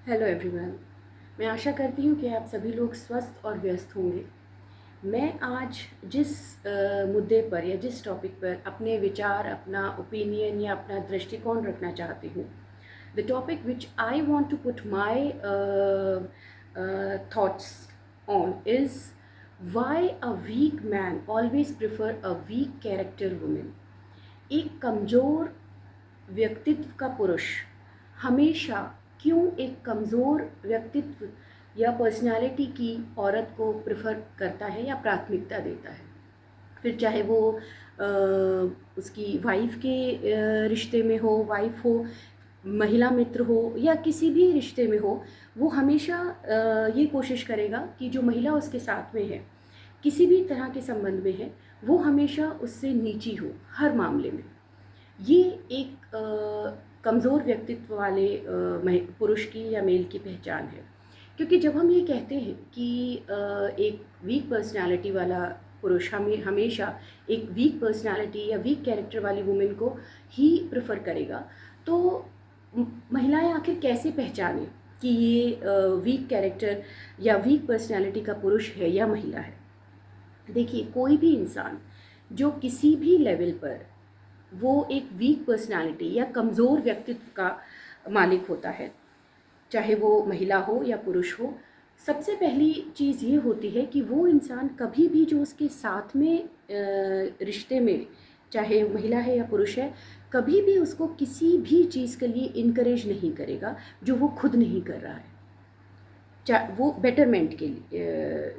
Hello everyone. मैं आशा करती हूँ कि आप सभी लोग स्वस्थ और व्यस्त होंगे। मैं आज जिस मुद्दे पर या जिस टॉपिक पर अपने विचार, अपना ओपिनियन या अपना दृष्टिकोण रखना चाहती हूँ, the topic which I want to put my thoughts on is why a weak man always prefer a weak character women. एक कमज़ोर व्यक्तित्व का पुरुष हमेशा क्यों एक कमज़ोर व्यक्तित्व या पर्सनालिटी की औरत को प्रेफर करता है या प्राथमिकता देता है। फिर चाहे वो उसकी वाइफ के रिश्ते में हो, वाइफ हो, महिला मित्र हो या किसी भी रिश्ते में हो, वो हमेशा ये कोशिश करेगा कि जो महिला उसके साथ में है, किसी भी तरह के संबंध में है, वो हमेशा उससे नीची हो हर मामले में। ये एक कमज़ोर व्यक्तित्व वाले पुरुष की या मेल की पहचान है। क्योंकि जब हम ये कहते हैं कि एक वीक पर्सनालिटी वाला पुरुष हमेशा एक वीक पर्सनालिटी या वीक कैरेक्टर वाली वुमेन को ही प्रेफर करेगा, तो महिलाएं आखिर कैसे पहचानें कि ये वीक कैरेक्टर या वीक पर्सनालिटी का पुरुष है या महिला है। देखिए, कोई भी इंसान जो किसी भी लेवल पर वो एक वीक पर्सनालिटी या कमज़ोर व्यक्तित्व का मालिक होता है, चाहे वो महिला हो या पुरुष हो, सबसे पहली चीज़ ये होती है कि वो इंसान कभी भी जो उसके साथ में रिश्ते में, चाहे महिला है या पुरुष है, कभी भी उसको किसी भी चीज़ के लिए इनकरेज नहीं करेगा जो वो खुद नहीं कर रहा है। वो बेटरमेंट के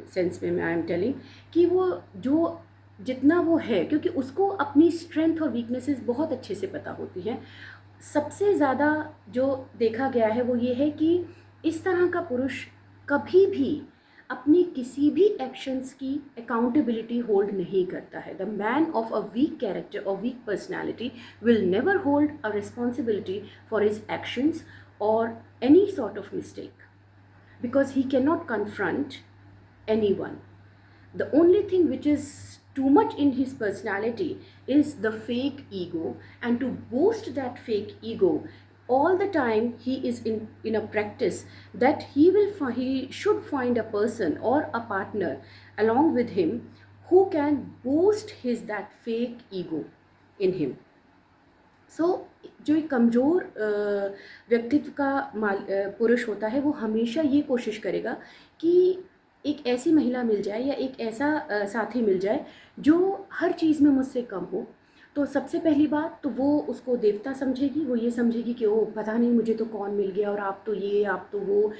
सेंस में मैं आई एम टेलिंग कि वो जो जितना वो है, क्योंकि उसको अपनी स्ट्रेंथ और वीकनेसेस बहुत अच्छे से पता होती हैं। सबसे ज़्यादा जो देखा गया है वो ये है कि इस तरह का पुरुष कभी भी अपनी किसी भी एक्शंस की अकाउंटेबिलिटी होल्ड नहीं करता है। The man of a weak character और weak personality will never hold a responsibility for his actions और any sort of mistake, because he cannot confront anyone. The only thing which is too much in his personality is the fake ego, and to boost that fake ego all the time he is in a practice that he should find a person or a partner along with him who can boost his that fake ego in him. जो एक कमज़ोर व्यक्तित्व का पुरुष होता है, वो हमेशा ये कोशिश करेगा कि एक ऐसी महिला मिल जाए या एक ऐसा साथी मिल जाए जो हर चीज़ में मुझसे कम हो। तो सबसे पहली बात तो वो उसको देवता समझेगी, वो ये समझेगी कि ओ पता नहीं मुझे तो कौन मिल गया, और आप तो ये, आप तो वो,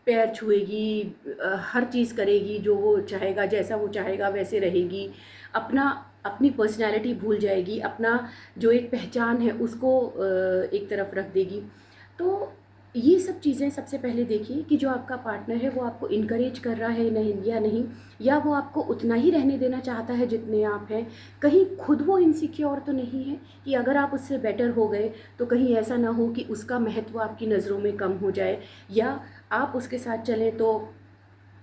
पैर छुएगी, हर चीज़ करेगी जो वो चाहेगा, जैसा वो चाहेगा वैसे रहेगी, अपनी पर्सनैलिटी भूल जाएगी, अपना जो एक पहचान है उसको एक तरफ रख देगी। तो ये सब चीज़ें सबसे पहले देखिए कि जो आपका पार्टनर है वो आपको इनकरेज कर रहा है नहीं, या वो आपको उतना ही रहने देना चाहता है जितने आप हैं। कहीं खुद वो इनसिक्योर तो नहीं है कि अगर आप उससे बेटर हो गए तो कहीं ऐसा ना हो कि उसका महत्व आपकी नज़रों में कम हो जाए, या आप उसके साथ चलें तो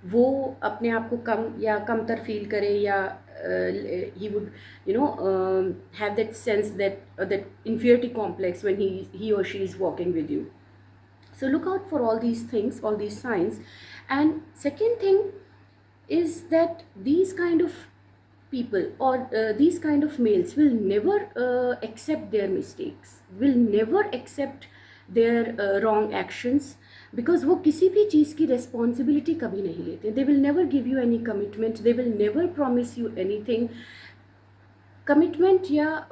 वो अपने आप को कम या कमतर फील करे, या he would have that sense that inferiority complex when he or she is walking with you. So look out for all these things, all these signs. And second thing is that these kind of people, or these kind of males will never accept their mistakes, will never accept their wrong actions, because वो किसी भी चीज़ की responsibility कभी नहीं लेते। They will never give you any commitment, they will never promise you anything. Commitment या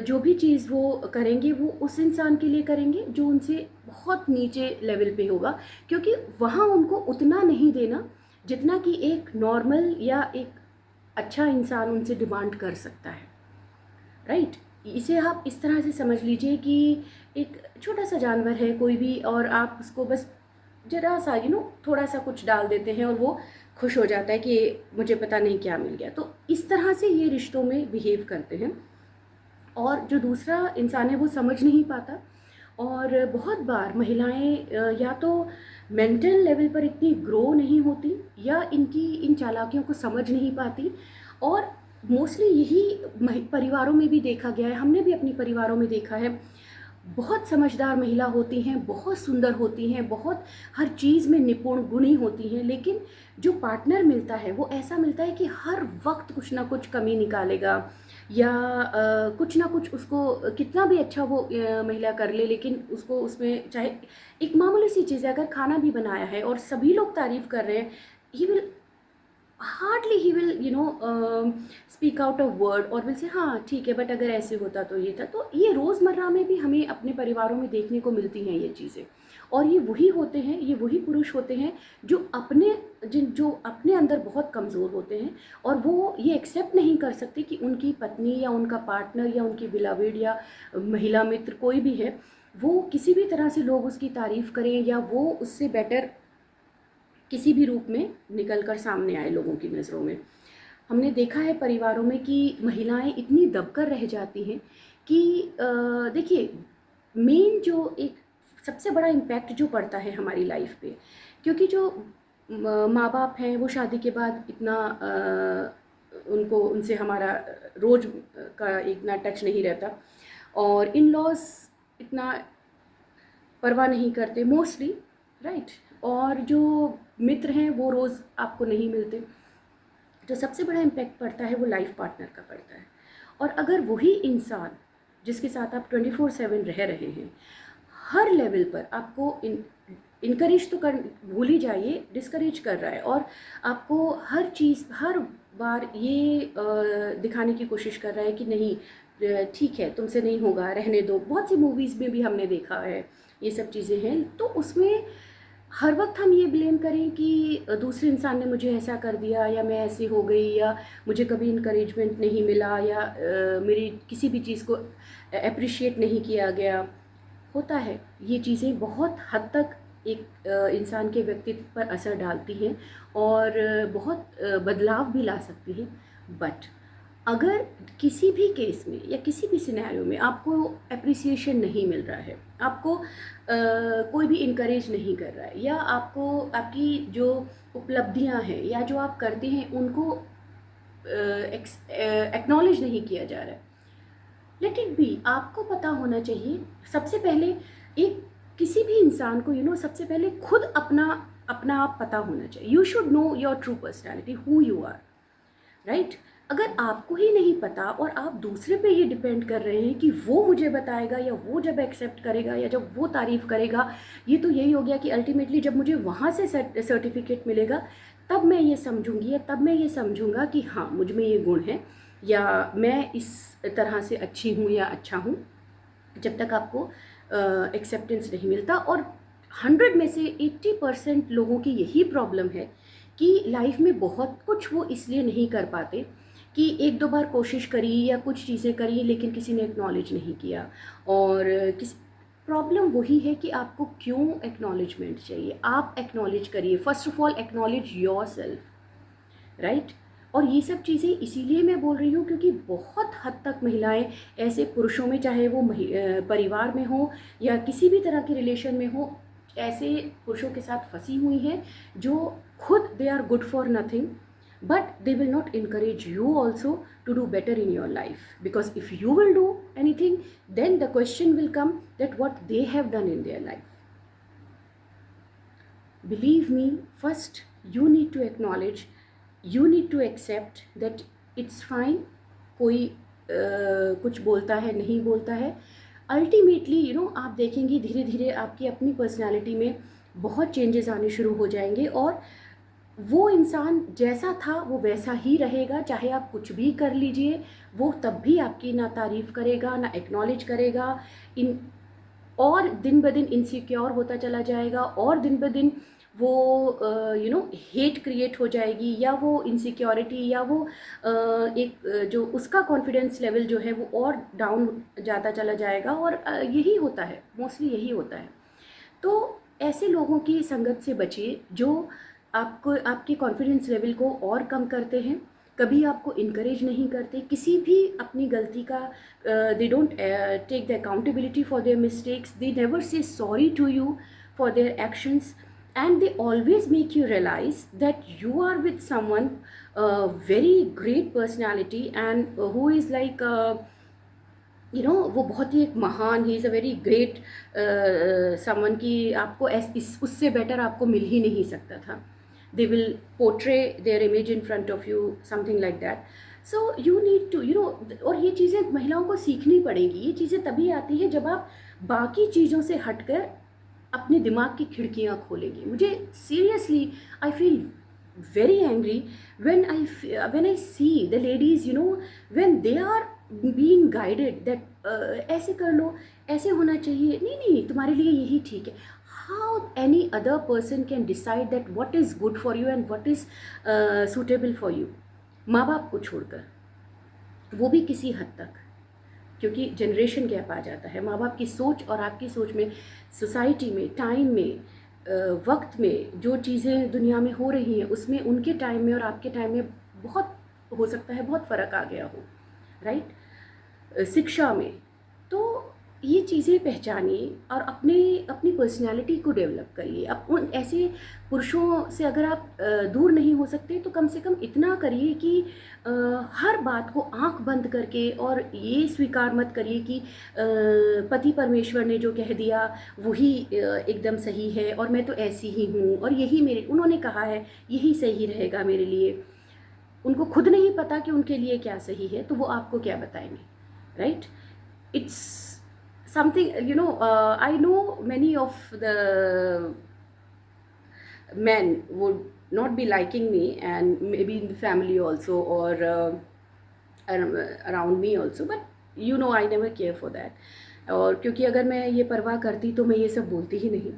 जो भी चीज़ वो करेंगे वो उस इंसान के लिए करेंगे जो उनसे बहुत नीचे लेवल पे होगा, क्योंकि वहाँ उनको उतना नहीं देना जितना कि एक नॉर्मल या एक अच्छा इंसान उनसे डिमांड कर सकता है, राइट। इसे आप इस तरह से समझ लीजिए कि एक छोटा सा जानवर है कोई भी, और आप उसको बस ज़रा सा थोड़ा सा कुछ डाल देते हैं और वो खुश हो जाता है कि मुझे पता नहीं क्या मिल गया। तो इस तरह से ये रिश्तों में बिहेव करते हैं, और जो दूसरा इंसान है वो समझ नहीं पाता। और बहुत बार महिलाएं या तो मेंटल लेवल पर इतनी ग्रो नहीं होती, या इनकी इन चालाकियों को समझ नहीं पाती। और मोस्टली यही परिवारों में भी देखा गया है, हमने भी अपने परिवारों में देखा है, बहुत समझदार महिला होती हैं, बहुत सुंदर होती हैं, बहुत हर चीज़ में निपुण गुणी होती हैं, लेकिन जो पार्टनर मिलता है वो ऐसा मिलता है कि हर वक्त कुछ ना कुछ कमी निकालेगा, या कुछ ना कुछ उसको कितना भी अच्छा वो महिला कर ले, लेकिन उसको उसमें चाहे एक मामूली सी चीज़ है, अगर खाना भी बनाया है और सभी लोग तारीफ़ कर रहे हैं, he will hardly he will speak out a word और विल से हाँ ठीक है, बट अगर ऐसे होता तो ये था। तो ये रोज़मर्रा में भी हमें अपने परिवारों में देखने को मिलती हैं ये चीज़ें, और ये वही होते हैं, ये वही पुरुष होते हैं जो अपने अंदर बहुत कमज़ोर होते हैं, और वो ये एक्सेप्ट नहीं कर सकते कि उनकी पत्नी या उनका पार्टनर या उनकी बिलावेड या महिला मित्र कोई भी है, वो किसी भी तरह से लोग उसकी तारीफ़ करें या वो उससे बेटर किसी भी रूप में निकल कर सामने आए लोगों की नज़रों में। हमने देखा है परिवारों में कि महिलाएं इतनी दबकर रह जाती हैं कि देखिए, मेन जो एक सबसे बड़ा इम्पैक्ट जो पड़ता है हमारी लाइफ पे, क्योंकि जो माँ बाप हैं वो शादी के बाद इतना उनको उनसे हमारा रोज़ का इतना टच नहीं रहता, और इन लॉज इतना परवाह नहीं करते मोस्टली, राइट। और जो मित्र हैं वो रोज़ आपको नहीं मिलते। जो सबसे बड़ा इम्पैक्ट पड़ता है वो लाइफ पार्टनर का पड़ता है, और अगर वही इंसान जिसके साथ आप 24/7 रह रहे हैं, हर लेवल पर आपको इनकरेज तो कर भूल ही जाइए, डिस्करेज कर रहा है, और आपको हर चीज़ हर बार ये दिखाने की कोशिश कर रहा है कि नहीं ठीक है, तुमसे नहीं होगा, रहने दो। बहुत सी मूवीज़ में भी हमने देखा है ये सब चीज़ें हैं। तो उसमें हर वक्त हम ये ब्लेम करें कि दूसरे इंसान ने मुझे ऐसा कर दिया, या मैं ऐसी हो गई, या मुझे कभी इनकरेजमेंट नहीं मिला, या मेरी किसी भी चीज़ को अप्रिशिएट नहीं किया गया। होता है, ये चीज़ें बहुत हद तक एक इंसान के व्यक्तित्व पर असर डालती हैं, और बहुत बदलाव भी ला सकती हैं। बट अगर किसी भी केस में या किसी भी सिनेरियो में आपको अप्रिसिएशन नहीं मिल रहा है, आपको कोई भी इनकरेज नहीं कर रहा है, या आपको आपकी जो उपलब्धियां हैं या जो आप करते हैं उनको एक्नॉलेज नहीं किया जा रहा है, लेट इट बी। आपको पता होना चाहिए सबसे पहले, एक किसी भी इंसान को सबसे पहले खुद अपना अपना आप पता होना चाहिए। You should know your true personality, who you are, right. अगर आपको ही नहीं पता और आप दूसरे पे ये डिपेंड कर रहे हैं कि वो मुझे बताएगा, या वो जब एक्सेप्ट करेगा, या जब वो तारीफ़ करेगा, ये तो यही हो गया कि अल्टीमेटली जब मुझे वहाँ से सर्टिफिकेट मिलेगा तब मैं ये समझूंगी, या तब मैं ये समझूंगा कि हाँ मुझ में ये गुण है, या मैं इस तरह से अच्छी हूँ या अच्छा हूँ। जब तक आपको एक्सेप्टेंस नहीं मिलता, और 100 में से 80% लोगों की यही प्रॉब्लम है कि लाइफ में बहुत कुछ वो इसलिए नहीं कर पाते कि एक दो बार कोशिश करी या कुछ चीज़ें करी, लेकिन किसी ने एक्नॉलेज नहीं किया। और किसी प्रॉब्लम वही है कि आपको क्यों एक्नॉलेजमेंट चाहिए। आप एक्नॉलेज करिए, first of all acknowledge your self, right. और ये सब चीज़ें इसीलिए मैं बोल रही हूँ क्योंकि बहुत हद तक महिलाएं ऐसे पुरुषों में, चाहे वो परिवार में हो या किसी भी तरह के रिलेशन में हो, ऐसे पुरुषों के साथ फंसी हुई हैं जो खुद they are good for nothing, but they will not encourage you also to do better in your life, because if you will do anything, then the question will come that what they have done in their life. Believe me, first you need to acknowledge, you need to accept that it's fine, कोई कुछ बोलता है नहीं बोलता है, ultimately आप देखेंगी धीरे धीरे आपकी अपनी पर्सनालिटी में बहुत चेंजेस आने शुरू हो जाएंगे, और वो इंसान जैसा था वो वैसा ही रहेगा। चाहे आप कुछ भी कर लीजिए, वो तब भी आपकी ना तारीफ़ करेगा ना एक्नॉलेज करेगा, इन और दिन ब दिन इनसिक्योर होता चला जाएगा, और दिन ब दिन वो हेट क्रिएट हो जाएगी, या वो इनसिक्योरिटी, या वो एक जो उसका कॉन्फिडेंस लेवल जो है वो और डाउन जाता चला जाएगा। और यही होता है, मोस्टली यही होता है। तो ऐसे लोगों की संगत से बचिए जो आपको आपके कॉन्फिडेंस लेवल को और कम करते हैं, कभी आपको इनकरेज नहीं करते किसी भी अपनी गलती का। They don't take the accountability for their mistakes, they never say sorry to you for their actions, and they always make you realize that you are with someone very great personality, and who is like वो बहुत ही एक महान, he is a very great someone कि आपको उससे better आपको मिल ही नहीं सकता था। They will portray their image in front of you, something like that. So you need to और ये चीज़ें महिलाओं को सीखनी पड़ेंगी। ये चीज़ें तभी आती हैं जब आप बाकी चीज़ों से हटकर अपने दिमाग की खिड़कियाँ खोलेंगी। मुझे seriously I feel very angry when I see the ladies, when they are being guided that ऐसे कर लो, ऐसे होना चाहिए, नहीं नहीं तुम्हारे लिए यही ठीक है। How any other person can decide that what is good for you and what is suitable for you? माँ बाप को छोड़कर, वो भी किसी हद तक, क्योंकि जनरेशन गैप आ जाता है। माँ बाप की सोच और आपकी सोच में, सोसाइटी में, टाइम में, वक्त में जो चीज़ें दुनिया में हो रही हैं उसमें उनके टाइम में और आपके टाइम में बहुत हो सकता है बहुत फ़र्क आ गया हो, राइट। शिक्षा में तो ये चीज़ें पहचानिए और अपनी पर्सनालिटी को डेवलप करिए। अब उन ऐसे पुरुषों से अगर आप दूर नहीं हो सकते तो कम से कम इतना करिए कि हर बात को आंख बंद करके, और ये स्वीकार मत करिए कि पति परमेश्वर ने जो कह दिया वही एकदम सही है और मैं तो ऐसी ही हूँ और यही उन्होंने कहा है यही सही रहेगा मेरे लिए। उनको खुद नहीं पता कि उनके लिए क्या सही है, तो वो आपको क्या बताएंगे, right. It's something, I know many of the men would not be liking me, and maybe in the family also, or around me also, but I never care for that. और क्योंकि अगर मैं ये परवाह करती तो मैं ये सब बोलती ही नहीं।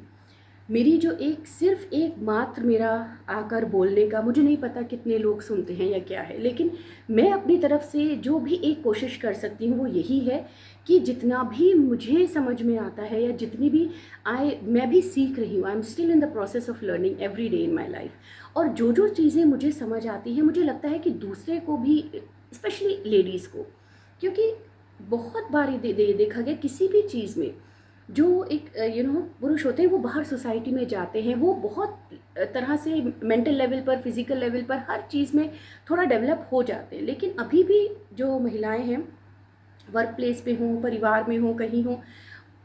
मेरी जो सिर्फ एक मात्र मेरा आकर बोलने का, मुझे नहीं पता कितने लोग सुनते हैं या क्या है, लेकिन मैं अपनी तरफ से जो भी एक कोशिश कर सकती हूँ वो यही है कि जितना भी मुझे समझ में आता है या जितनी भी मैं भी सीख रही हूँ, I am still in the process of learning every day in my life. और जो जो चीज़ें मुझे समझ आती हैं मुझे लगता है कि दूसरे को भी, स्पेशली लेडीज़ को, क्योंकि बहुत बार देखा गया किसी भी चीज़ में जो एक पुरुष होते हैं वो बाहर सोसाइटी में जाते हैं, वो बहुत तरह से मेंटल लेवल पर, फिजिकल लेवल पर, हर चीज़ में थोड़ा डेवलप हो जाते हैं। लेकिन अभी भी जो महिलाएं हैं वर्क प्लेस पे हों, परिवार में हों, कहीं हों,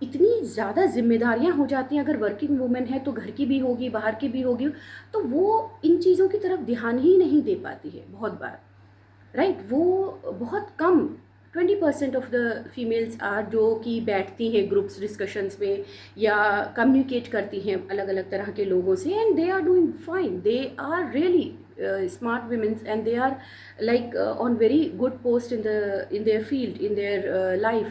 इतनी ज़्यादा जिम्मेदारियां हो जाती हैं। अगर वर्किंग वूमेन है तो घर की भी होगी, बाहर की भी होगी, तो वो इन चीज़ों की तरफ ध्यान ही नहीं दे पाती है बहुत बार, राइट। वो बहुत कम 20% ऑफ द फीमेल्स आर जो कि बैठती हैं ग्रुप्स डिस्कशंस में या कम्युनिकेट करती हैं अलग अलग तरह के लोगों से, and they are doing fine, they are really smart women, and they are like on very good post in their field, in their life।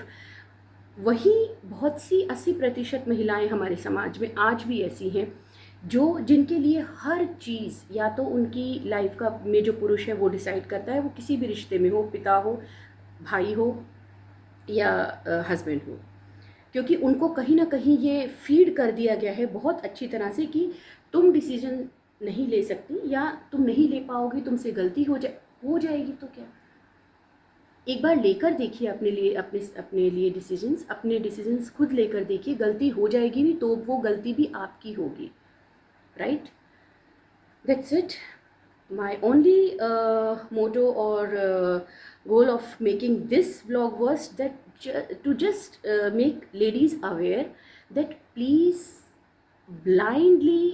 वही बहुत सी 80% महिलाएं हमारे समाज में आज भी ऐसी हैं जिनके लिए हर चीज़ या तो उनकी लाइफ का में जो पुरुष है वो डिसाइड करता है, वो किसी भी रिश्ते में हो, पिता हो, भाई हो या हस्बैंड हो, क्योंकि उनको कहीं ना कहीं ये फीड कर दिया गया है बहुत अच्छी तरह से कि तुम डिसीजन नहीं ले सकती या तुम नहीं ले पाओगी, तुमसे गलती हो जाएगी तो क्या। एक बार लेकर देखिए अपने लिए अपने डिसीजंस खुद लेकर देखिए, गलती हो जाएगी भी तो वो गलती भी आपकी होगी, right. That's it. My only motto or goal of making this vlog was that to just make ladies aware that please blindly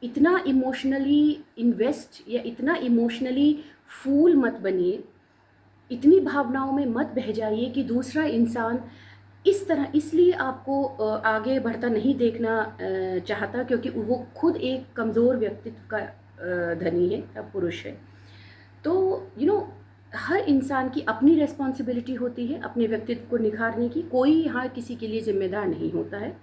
इतना इमोशनली इन्वेस्ट या इतना इमोशनली फूल मत बनिए, इतनी भावनाओं में मत बह जाइए कि दूसरा इंसान इस तरह इसलिए आपको आगे बढ़ता नहीं देखना चाहता क्योंकि वो खुद एक कमज़ोर व्यक्तित्व का धनी है या पुरुष है। तो हर इंसान की अपनी रिस्पॉन्सिबिलिटी होती है अपने व्यक्तित्व को निखारने की, कोई यहाँ किसी के लिए जिम्मेदार नहीं होता है।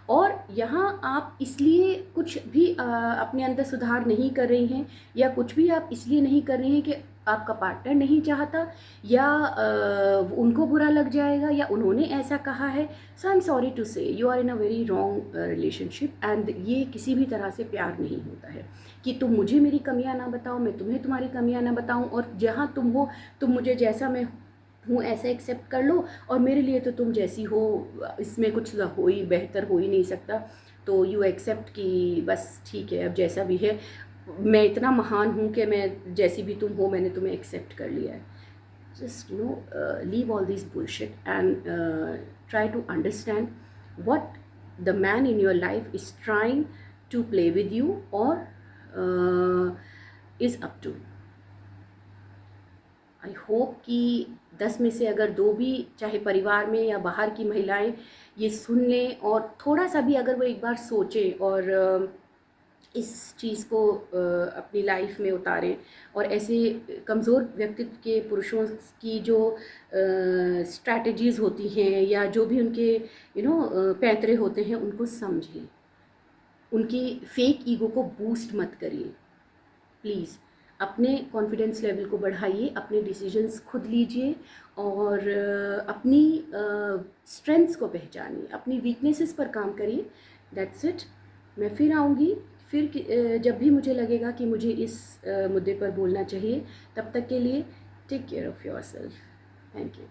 और यहाँ आप इसलिए कुछ भी अपने अंदर सुधार नहीं कर रही हैं या कुछ भी आप इसलिए नहीं कर रही हैं कि आपका पार्टनर नहीं चाहता या उनको बुरा लग जाएगा या उन्होंने ऐसा कहा है। So I am sorry to say you are in a very wrong relationship, and ये किसी भी तरह से प्यार नहीं होता है कि तुम मुझे मेरी कमियां ना बताओ, मैं तुम्हें तुम्हारी कमियां ना बताऊं, और जहाँ तुम हो तुम मुझे जैसा मैं हूँ ऐसा एक्सेप्ट कर लो और मेरे लिए तो तुम जैसी हो, इसमें कुछ बेहतर हो ही नहीं सकता। तो यू एक्सेप्ट कि बस ठीक है अब जैसा भी है, मैं इतना महान हूँ कि मैं जैसी भी तुम हो मैंने तुम्हें एक्सेप्ट कर लिया है। just leave all these bullshit and try to understand what the man in your life is trying to play with you or is up to. I hope कि 10 में से अगर 2 भी, चाहे परिवार में या बाहर की महिलाएं, ये सुन लें और थोड़ा सा भी अगर वो एक बार सोचें और इस चीज़ को अपनी लाइफ में उतारें और ऐसे कमज़ोर व्यक्तित्व के पुरुषों की जो स्ट्रैटेजीज़ होती हैं या जो भी उनके पैंतरे होते हैं उनको समझें, उनकी फेक ईगो को बूस्ट मत करिए प्लीज़। अपने कॉन्फिडेंस लेवल को बढ़ाइए, अपने डिसीजंस खुद लीजिए और अपनी स्ट्रेंथ्स को पहचानिए, अपनी वीकनेसेस पर काम करिए। That's it. मैं फिर आऊँगी, फिर जब भी मुझे लगेगा कि मुझे इस मुद्दे पर बोलना चाहिए। तब तक के लिए take care of yourself. Thank you.